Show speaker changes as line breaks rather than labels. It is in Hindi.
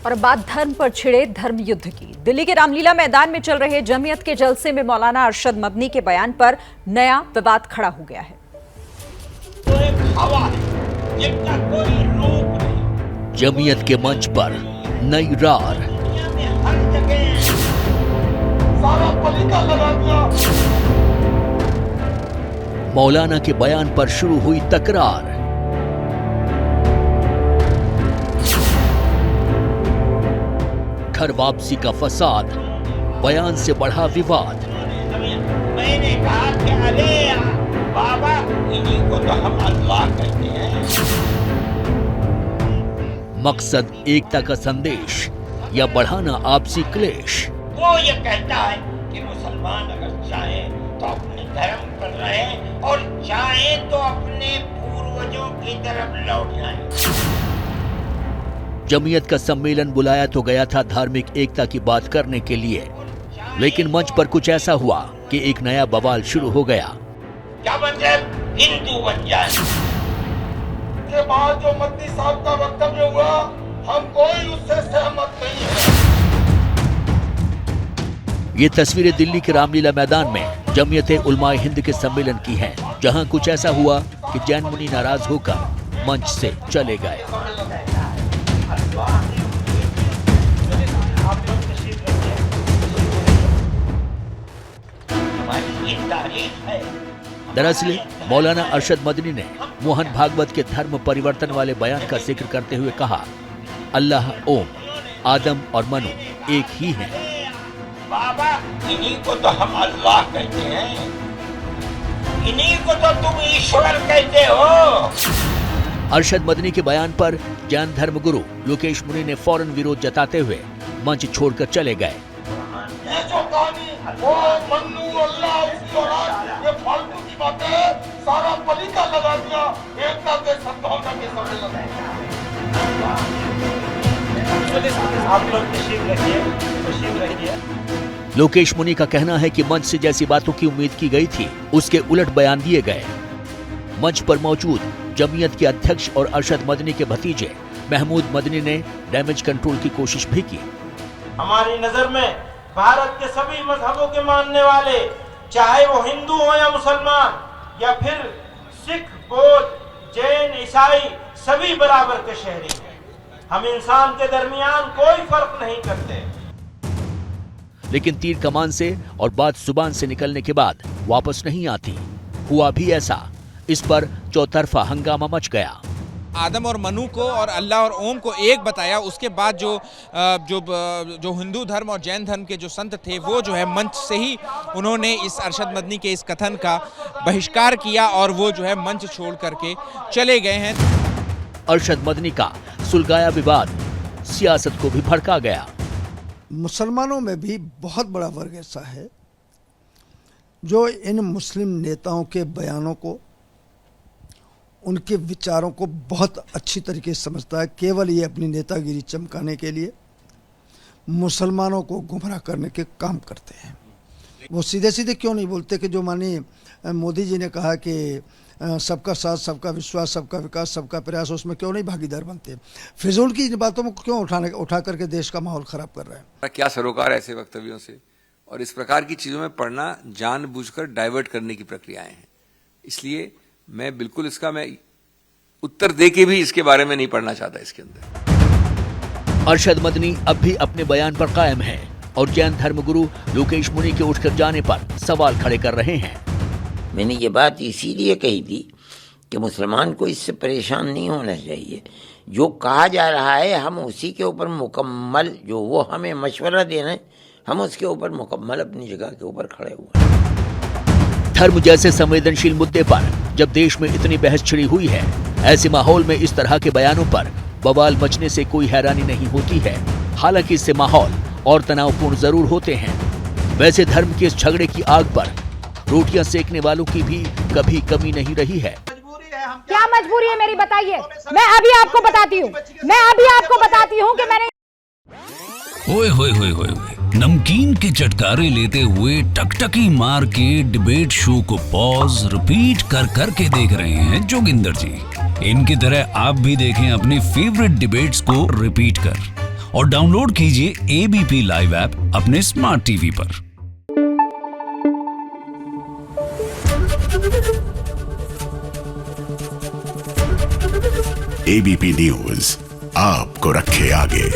और बात धर्म पर छिड़े धर्म युद्ध की। दिल्ली के रामलीला मैदान में चल रहे जमीयत के जलसे में मौलाना अरशद मदनी के बयान पर नया विवाद खड़ा हो गया है।
तो एक हवा है जिसका कोई रोक नहीं।
जमीयत के मंच पर नई रार।
दुनिया में हर जगह सारा पलीता लगा दिया।
मौलाना के बयान पर शुरू हुई तकरार। घर वापसी का फसाद, बयान से बढ़ा विवाद।
मैंने कहा कि अरे बाबा, इन्हीं को तो हम अल्लाह कहते हैं।
मकसद एकता का संदेश या बढ़ाना आपसी क्लेश।
वो ये कहता है कि मुसलमान अगर चाहे तो अपने धर्म पर रहें और चाहे तो अपने पूर्वजों की तरफ लौट जाएं।
जमीयत का सम्मेलन बुलाया तो गया था धार्मिक एकता की बात करने के लिए, लेकिन मंच पर कुछ ऐसा हुआ कि एक नया बवाल शुरू हो गया।
क्या मतलब हिंदू बन जाए? के बाद जो मदनी साहब का वक्तव्य हुआ, हम कोई उससे सहमत नहीं है।
ये तस्वीरें दिल्ली के रामलीला मैदान में जमीयत उलमाए हिंद के सम्मेलन की हैं, जहां कुछ ऐसा हुआ कि जैन मुनि नाराज होकर मंच से चले गए। दरअसल मौलाना अरशद मदनी ने मोहन भागवत के धर्म परिवर्तन वाले बयान का जिक्र करते हुए कहा, अल्लाह ओम, आदम और मनु एक ही हैं।
बाबा, इन्हीं को तो हम अल्लाह कहते हैं, इन्हीं को तो तुम ईश्वर कहते हो।
अरशद मदनी के बयान पर जैन धर्म गुरु लोकेश मुनि ने फौरन विरोध जताते हुए मंच छोड़कर चले गए।
ये जो कहानी वो मन्नू अल्लाह उसकी औलाद, ये फालतू की बातें, सारा पलीता लगा दिया एकता के सद्भावना के सम्मेलन। आप लोग तशरीफ रखिए।
लोकेश मुनि का कहना है कि मंच से जैसी बातों की उम्मीद की गई थी, उसके उलट बयान दिए गए। मंच पर मौजूद जमीयत के अध्यक्ष और अरशद मदनी के भतीजे महमूद मदनी ने डैमेज कंट्रोल की कोशिश भी की।
हमारी नजर में भारत के सभी मजहबों के मानने वाले, चाहे वो हिंदू हो या मुसलमान या फिर सिख, बौद्ध, जैन, ईसाई, सभी बराबर के शहरी हैं। हम इंसान के दरमियान कोई फर्क नहीं करते।
लेकिन तीर कमान से और बात जुबान से निकलने के बाद वापस नहीं आती। हुआ भी ऐसा। इस पर चौतरफा हंगामा मच गया।
आदम और मनु को और अल्लाह और ओम को एक बताया। उसके बाद जो हिंदू धर्म और जैन धर्म के जो संत थे, वो जो है मंच से ही उन्होंने इस अरशद मदनी के इस कथन का बहिष्कार किया और वो जो है मंच छोड़ करके चले गए हैं।
अरशद मदनी का सुलगाया विवाद सियासत को भी भड़का गया।
मुसलमानों में भी बहुत बड़ा वर्ग ऐसा है जो इन मुस्लिम नेताओं के बयानों को, उनके विचारों को बहुत अच्छी तरीके से समझता है। केवल ये अपनी नेतागिरी चमकाने के लिए मुसलमानों को गुमराह करने के काम करते हैं। वो सीधे सीधे क्यों नहीं बोलते कि जो माननीय मोदी जी ने कहा कि सबका साथ, सबका विश्वास, सबका विकास, सबका प्रयास, उसमें क्यों नहीं भागीदार बनते? फिजूल की बातों में क्यों उठा करके देश का माहौल खराब कर रहे हैं?
क्या सरोकार ऐसे वक्तव्यों से, और इस प्रकार की चीजों में पढ़ना जानबूझकर डाइवर्ट करने की प्रक्रियाएं हैं। इसलिए मैं बिल्कुल इसका उत्तर दे के भी इसके बारे में नहीं पढ़ना चाहता इसके अंदर।
अरशद मदनी अब भी अपने बयान पर कायम है और जैन धर्मगुरु लोकेश मुनि के उठकर जाने पर सवाल खड़े कर रहे हैं।
मैंने ये बात इसीलिए कही थी कि मुसलमान को इससे परेशान नहीं होना चाहिए। जो कहा जा रहा है हम उसी के ऊपर मुकम्मल, जो वो हमें मशवरा दे रहे हैं, हम उसके ऊपर मुकम्मल अपनी जगह के ऊपर खड़े हुए हैं।
धर्म जैसे संवेदनशील मुद्दे पर जब देश में इतनी बहस छिड़ी हुई है, ऐसे माहौल में इस तरह के बयानों पर बवाल मचने से कोई हैरानी नहीं होती है। हालांकि इससे माहौल और तनावपूर्ण जरूर होते हैं। वैसे धर्म के इस झगड़े की आग पर रोटियां सेकने वालों की भी कभी कमी नहीं रही है।
क्या मजबूरी है मेरी, बताइए। मैं अभी आपको बताती हूँ कि मैंने
ओए होए होए होए, नमकीन के चटकारे लेते हुए टकटकी मार के डिबेट शो को पॉज रिपीट कर करके देख रहे हैं जोगिंदर जी। इनकी तरह आप भी देखें अपनी फेवरेट डिबेट्स को रिपीट कर और डाउनलोड कीजिए एबीपी लाइव ऐप अपने स्मार्ट टीवी पर।
एबीपी न्यूज आपको रखे आगे।